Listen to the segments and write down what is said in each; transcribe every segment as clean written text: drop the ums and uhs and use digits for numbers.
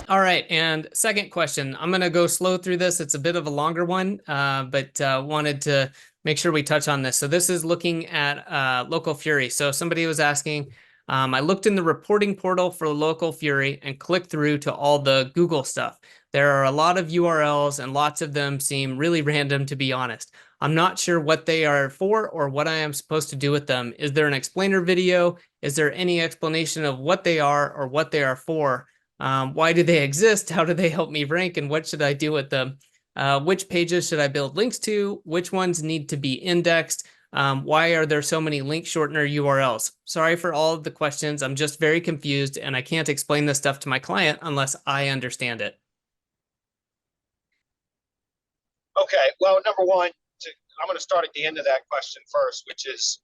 All right, and second question. I'm going to go slow through this. It's a bit of a longer one, but wanted to make sure we touch on this. So this is looking at Local Fury. So somebody was asking, I looked in the reporting portal for Local Fury and clicked through to all the Google stuff. There are a lot of URLs and lots of them seem really random, to be honest. I'm not sure what they are for or what I am supposed to do with them. Is there an explainer video? Is there any explanation of what they are or what they are for? Why do they exist? How do they help me rank? And what should I do with them? Which pages should I build links to? Which ones need to be indexed? Why are there so many link shortener URLs? Sorry for all of the questions. I'm just very confused and I can't explain this stuff to my client unless I understand it. Okay, well, number one, I'm going to start at the end of that question first, which is,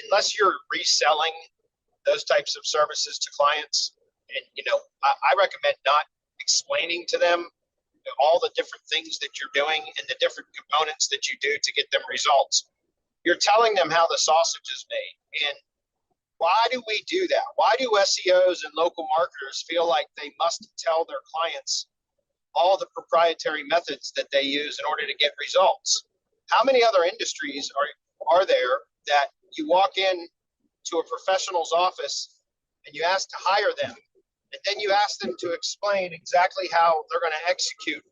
unless you're reselling those types of services to clients, and I recommend not explaining to them all the different things that you're doing and the different components that you do to get them results. You're telling them how the sausage is made. And why do we do that? Why do SEOs and local marketers feel like they must tell their clients all the proprietary methods that they use in order to get results? How many other industries are there that you walk in to a professional's office and you ask to hire them, and then you ask them to explain exactly how they're going to execute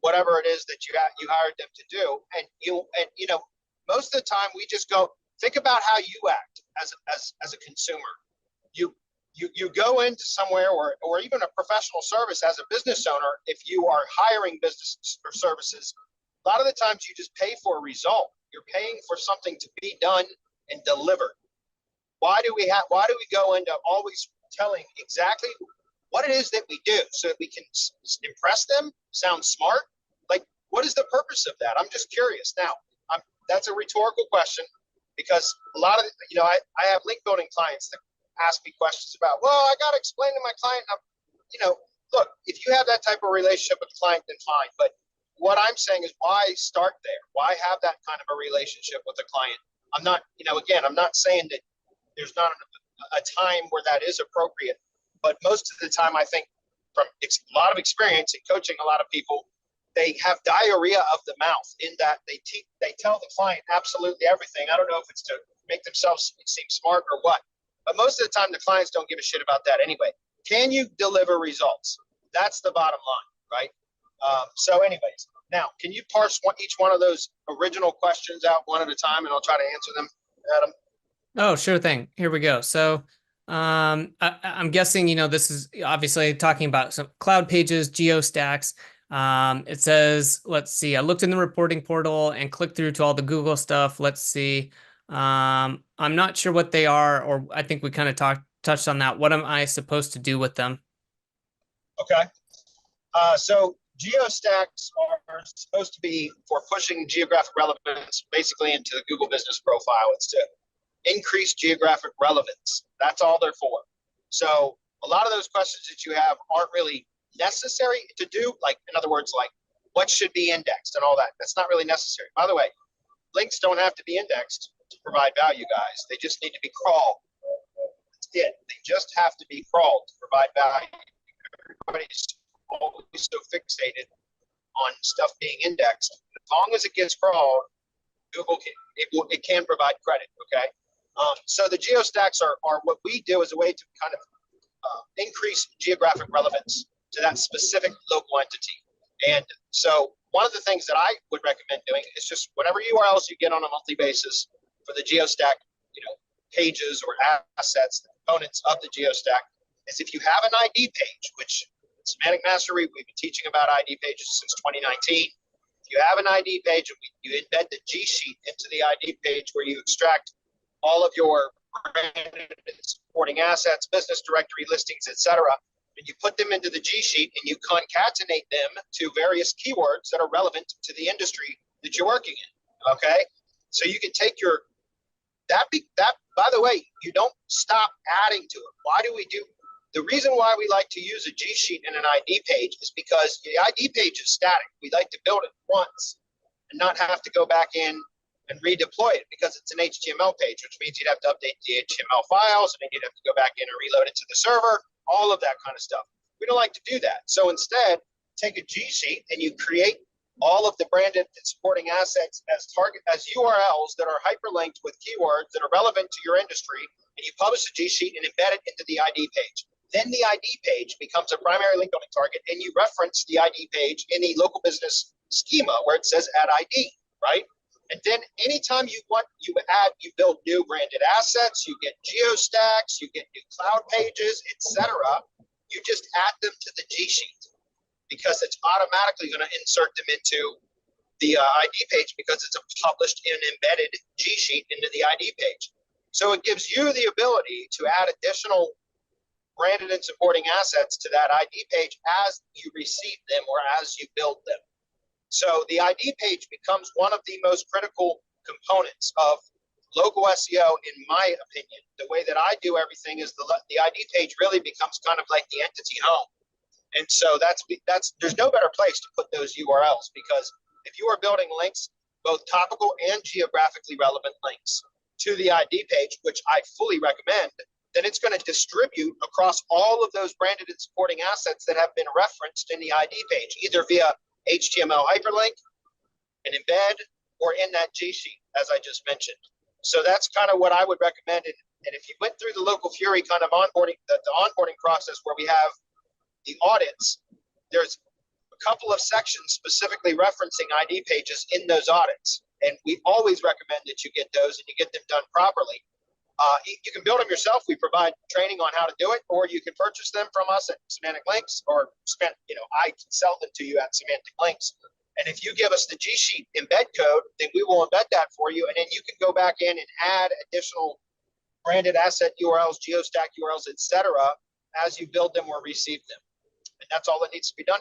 whatever it is that you hired them to do? And most of the time we just go, think about how you act as a consumer. You go into somewhere or even a professional service as a business owner. If you are hiring business or services, a lot of the times you just pay for a result. You're paying for something to be done and delivered. Why do we go into always telling exactly what it is that we do so that we can impress them, sound smart? Like, what is the purpose of that? I'm just curious. Now, that's a rhetorical question, because a lot of I have link building clients that ask me questions about, well, I got to explain to my client. Look, if you have that type of relationship with the client, then fine. But what I'm saying is, why start there? Why have that kind of a relationship with the client? I'm not, again, I'm not saying that there's not a time where that is appropriate, but most of the time, I think from a lot of experience in coaching a lot of people, they have diarrhea of the mouth in that they tell the client absolutely everything. I don't know if it's to make themselves seem smart or what, but most of the time the clients don't give a shit about that anyway. Can you deliver results? That's the bottom line, right? So anyways, now, can you parse each one of those original questions out one at a time, and I'll try to answer them, Adam? Oh, sure thing. Here we go. So I'm guessing, this is obviously talking about some cloud pages, Geo Stacks. It says, let's see, I looked in the reporting portal and clicked through to all the Google stuff. Let's see. I'm not sure what they are, or I think we kind of touched on that. What am I supposed to do with them? Okay. So Geo Stacks are supposed to be for pushing geographic relevance basically into the Google business profile. It's to increase geographic relevance. That's all they're for. So a lot of those questions that you have aren't really necessary to do. Like, in other words, like what should be indexed and all that. That's not really necessary. By the way, links don't have to be indexed to provide value, guys. They just need to be crawled. That's it. They just have to be crawled to provide value. Everybody's always so fixated on stuff being indexed. As long as it gets crawled, Google can provide credit. Okay. So the GeoStacks are what we do as a way to kind of increase geographic relevance to that specific local entity. And so one of the things that I would recommend doing is just whatever URLs you get on a monthly basis for the GeoStack, pages or assets, the components of the GeoStack, is if you have an ID page, which Semantic Mastery, we've been teaching about ID pages since 2019. If you have an ID page, you embed the G sheet into the ID page where you extract all of your branded supporting assets, business directory listings, etc., and you put them into the G sheet and you concatenate them to various keywords that are relevant to the industry that you're working in. Okay, so you can take your that. By the way, you don't stop adding to it. Why do we do? The reason why we like to use a G sheet in an ID page is because the ID page is static. We like to build it once and not have to go back in and redeploy it, because it's an HTML page, which means you'd have to update the HTML files, and then you'd have to go back in and reload it to the server, all of that kind of stuff. We don't like to do that. So instead, take a G sheet and you create all of the branded and supporting assets as URLs that are hyperlinked with keywords that are relevant to your industry, and you publish a G sheet and embed it into the ID page. Then the ID page becomes a primary link building target, and you reference the ID page in the local business schema where it says add ID, right? And then anytime you build new branded assets, you get Geo Stacks, you get new cloud pages, etc. You just add them to the G sheet because it's automatically going to insert them into the ID page because it's a published and embedded G sheet into the ID page. So it gives you the ability to add additional branded and supporting assets to that ID page as you receive them or as you build them. So the ID page becomes one of the most critical components of local SEO, in my opinion. The way that I do everything is the ID page really becomes kind of like the entity home. And so there's no better place to put those URLs, because if you are building links, both topical and geographically relevant links to the ID page, which I fully recommend, then it's going to distribute across all of those branded and supporting assets that have been referenced in the ID page, either via HTML hyperlink, an embed, or in that G sheet, as I just mentioned. So that's kind of what I would recommend. And if you went through the Local Fury kind of onboarding, the onboarding process where we have the audits, there's a couple of sections specifically referencing ID pages in those audits. And we always recommend that you get those and you get them done properly. You can build them yourself. We provide training on how to do it, or you can purchase them from us at Semantic Links, or I can sell them to you at Semantic Links. And if you give us the G Sheet embed code, then we will embed that for you, and then you can go back in and add additional branded asset URLs, GeoStack URLs, etc., as you build them or receive them. And that's all that needs to be done.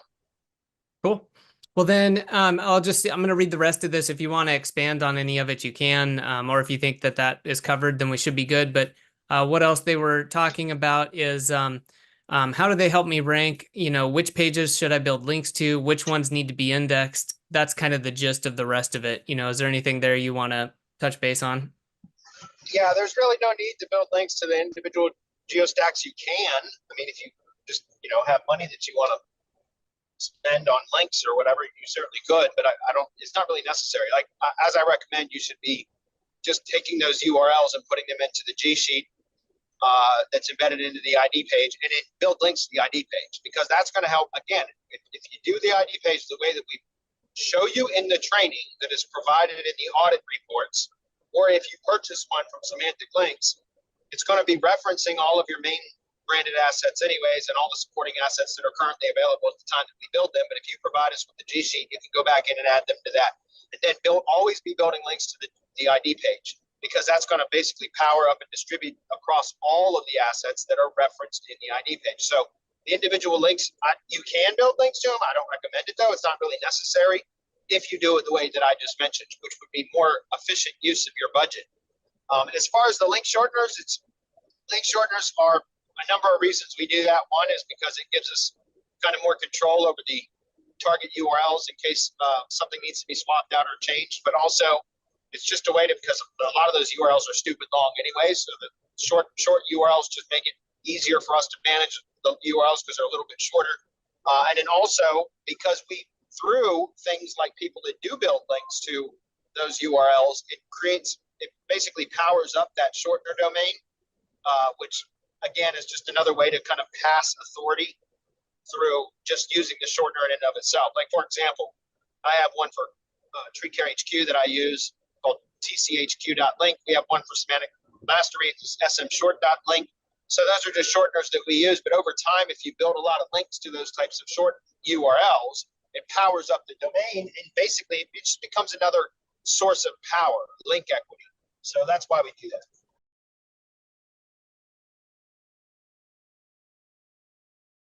Cool. Well, then I'm going to read the rest of this. If you want to expand on any of it, you can, or if you think that that is covered, then we should be good. But what else they were talking about is how do they help me rank? Which pages should I build links to? Which ones need to be indexed? That's kind of the gist of the rest of it. Is there anything there you want to touch base on? Yeah, there's really no need to build links to the individual geostacks. You can. I mean, if you just, have money that you want to spend on links or whatever, you certainly could, but I don't, it's not really necessary. Like, as I recommend, you should be just taking those URLs and putting them into the G Sheet that's embedded into the ID page, and then build links to the ID page, because that's going to help. Again, if you do the ID page the way that we show you in the training that is provided in the audit reports, or if you purchase one from Semantic Links, it's going to be referencing all of your main branded assets anyways, and all the supporting assets that are currently available at the time that we build them. But if you provide us with the G Sheet, you can go back in and add them to that. And then always be building links to the ID page, because that's going to basically power up and distribute across all of the assets that are referenced in the ID page. So the individual links, you can build links to them. I don't recommend it, though. It's not really necessary if you do it the way that I just mentioned, which would be more efficient use of your budget. As far as the link shorteners, link shorteners are a number of reasons we do that. One is because it gives us kind of more control over the target URLs in case something needs to be swapped out or changed. But also, it's just a way to, because a lot of those URLs are stupid long anyway. So the short URLs just make it easier for us to manage the URLs because they're a little bit shorter. And then also because through things like people that do build links to those URLs, it basically powers up that shortener domain, which again is just another way to kind of pass authority through just using the shortener in and of itself. Like, for example, I have one for Tree Care HQ that I use called tchq.link. We have one for Semantic Mastery, it's smshort.link. So those are just shorteners that we use. But over time, if you build a lot of links to those types of short URLs, it powers up the domain, and basically it just becomes another source of power, link equity. So that's why we do that.